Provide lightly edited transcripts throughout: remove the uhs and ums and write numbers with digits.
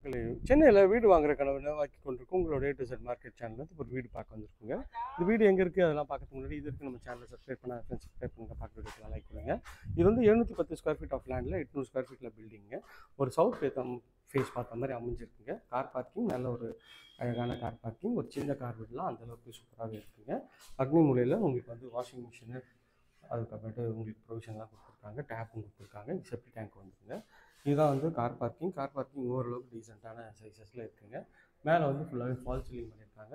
சென்னையில் வீடு வாங்குற கனவு நனவாக்கி கொண்டிருக்கும் உங்களோட A to Z மார்க்கெட் சேனலில் ஒரு வீடு பார்க்க வந்திருக்குங்க. இந்த வீடு எங்கே இருக்குது அதெல்லாம் பார்க்கறதுக்கு முன்னாடி இது வரைக்கும் நம்ம சேனலை சப்ஸ்கிரைப் பண்ண ஃப்ரெண்ட்ஸ் சப்ஸ்கிரைப் பண்ணுங்கள், பார்க்குறதுக்கு லைக் பண்ணுங்கள். இது வந்து 710 ஸ்கொயர் ஃபீட் ஆஃப் லேண்டில் 800 ஸ்கொயர் ஃபீட்டில் பில்டிங்க. ஒரு சவுத் ஃபேஸ் பார்த்த மாதிரி அமைஞ்சிருக்குங்க. கார் பார்க்கிங் நல்ல ஒரு அழகான கார் பார்க்கிங். ஒரு சின்ன கார் வீடெலாம் அந்தளவுக்கு சூப்பராகவே இருக்குங்க. அக்னி மூலையில் உங்களுக்கு வந்து வாஷிங் மிஷினு, அதுக்கப்புறமேட்டு உங்களுக்கு ப்ரொவிஷன்லாம் கொடுத்துருக்காங்க, டேப்பும் கொடுத்துருக்காங்க, செப்டி டேங்க் வந்துருங்க. இதுதான் வந்து கார் பார்க்கிங். கார் பார்க்கிங் ஓரளவுக்கு டீசெண்டான சைஸஸில் இருக்குங்க. மேலே வந்து ஃபுல்லாகவே ஃபால் சீலிங் பண்ணியிருக்காங்க.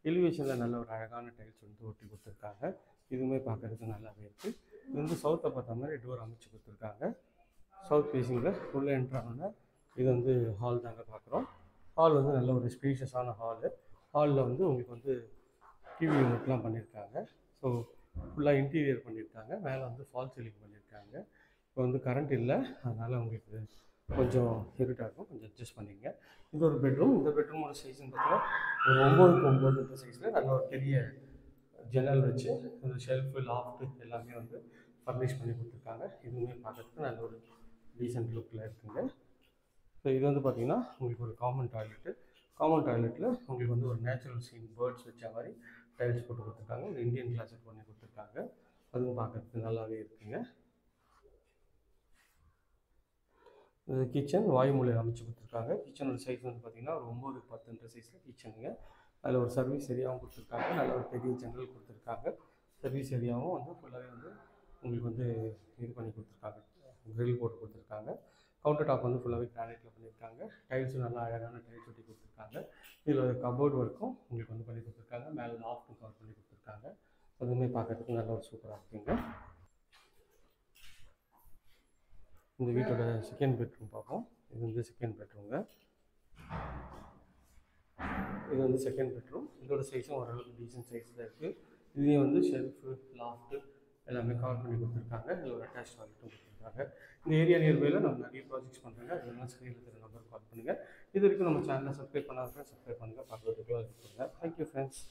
எலிவேஷனில் நல்ல ஒரு அழகான டைல்ஸ் வந்து ஒட்டி கொடுத்துருக்காங்க. இதுவுமே பார்க்குறதுக்கு நல்லாவே இருக்குது. இது வந்து சவுத்தை பார்த்த மாதிரி டோர் அமைச்சு கொடுத்துருக்காங்க. சவுத் ஃபேஸிங்கில் உள்ளே என்ட்ரானோன்னா இது வந்து ஹால் தாங்க பார்க்குறோம். ஹால் வந்து நல்ல ஒரு ஸ்பேஷியஸான ஹாலு. ஹாலில் வந்து உங்களுக்கு வந்து டிவி யூனிட்லாம் பண்ணியிருக்காங்க. ஸோ ஃபுல்லாக இன்டீரியர் பண்ணியிருக்காங்க. மேலே வந்து ஃபால் சீலிங் பண்ணியிருக்காங்க. இப்போ வந்து கரண்ட் இல்லை, அதனால் உங்களுக்கு கொஞ்சம் இருட்டாக இருக்கும், கொஞ்சம் அட்ஜஸ்ட் பண்ணிங்க. இது ஒரு பெட்ரூம். இந்த பெட்ரூமோட சைஸ்ன்னு பார்த்தா ஒரு 9x9 சைஸில் நல்ல ஒரு பெரிய ஜன்னல் வச்சு அந்த ஷெல்ஃபு, லாஃப்ட்டு எல்லாமே வந்து ஃபர்னிஷ் பண்ணி கொடுத்துருக்காங்க. இதுவுமே பார்க்குறதுக்கு நல்ல ஒரு டீசென்ட் லுக்கில் இருக்குங்க. ஸோ இது வந்து பார்த்திங்கன்னா உங்களுக்கு ஒரு காமன் டாய்லெட்டு. காமன் டாய்லெட்டில் உங்களுக்கு வந்து ஒரு நேச்சுரல் சீன் பேர்ட்ஸ் வச்ச மாதிரி டைல்ஸ் போட்டு கொடுத்துருக்காங்க. ஒரு இந்தியன் கிளாஸட் பண்ணி கொடுத்துருக்காங்க. அதுவும் பார்க்குறதுக்கு நல்லாவே இருக்குங்க. கிச்சன் வாயுமூலையில் அமைச்சு கொடுத்துருக்காங்க. கிச்சனோட சைஸ் வந்து பார்த்திங்கன்னா ஒரு 9x10 சைஸில் கிச்சனுங்க. அதில் ஒரு சர்வீஸ் ஏரியாவும் கொடுத்துருக்காங்க. நல்ல ஒரு பெரிய ஜன்னல் கொடுத்துருக்காங்க. சர்வீஸ் ஏரியாவும் வந்து ஃபுல்லாகவே வந்து உங்களுக்கு வந்து இது பண்ணி கொடுத்துருக்காங்க, க்ரில் போட்டு கொடுத்துருக்காங்க. கவுண்டர் டாப் வந்து ஃபுல்லாகவே கிரானைட்டில் பண்ணியிருக்காங்க. டைல்ஸும் நல்லா அழகான டைல்ஸ் ஒட்டி கொடுத்துருக்காங்க. இதில் ஒரு கபோர்டு ஒர்க்கும் உங்களுக்கு வந்து பண்ணி கொடுத்துருக்காங்க. மேலே லாஃப்ட்டும் கவர் பண்ணி கொடுத்துருக்காங்க. அதுவுமே பார்க்குறதுக்கு நல்ல ஒரு சூப்பராக இருக்குங்க. இந்த வீட்டோட செகண்ட் பெட்ரூம் பார்ப்போம். இது வந்து செகண்ட் பெட்ரூம்ங்க. இது வந்து செகண்ட் பெட்ரூம். இதோட சைஸும் ஓரளவுக்கு டீசென்ட் சைஸில் இருக்குது. இதுலேயும் வந்து ஷெல்ஃபு, லாஃப்ட்டு எல்லாமே கவர் பண்ணி கொடுத்துருக்காங்க. இதில் ஒரு அட்டாச் டாய்லெட்டும் கொடுத்துருக்காங்க. இந்த ஏரியா நியர்பையில் நம்ம நிறைய ப்ராஜெக்ட்ஸ் பண்ணுறாங்க. அதெல்லாம் ஸ்க்ரீனில் இருக்கிற நம்பருக்கு கால் பண்ணுங்கள். இது வரைக்கும் நம்ம சேனலை சப்ஸ்கிரைப் பண்ணாத சப்ஸ்கிரைப் பண்ணுங்கள், பார்க்குறதுக்குலாம் இருக்குங்க. Thank you friends.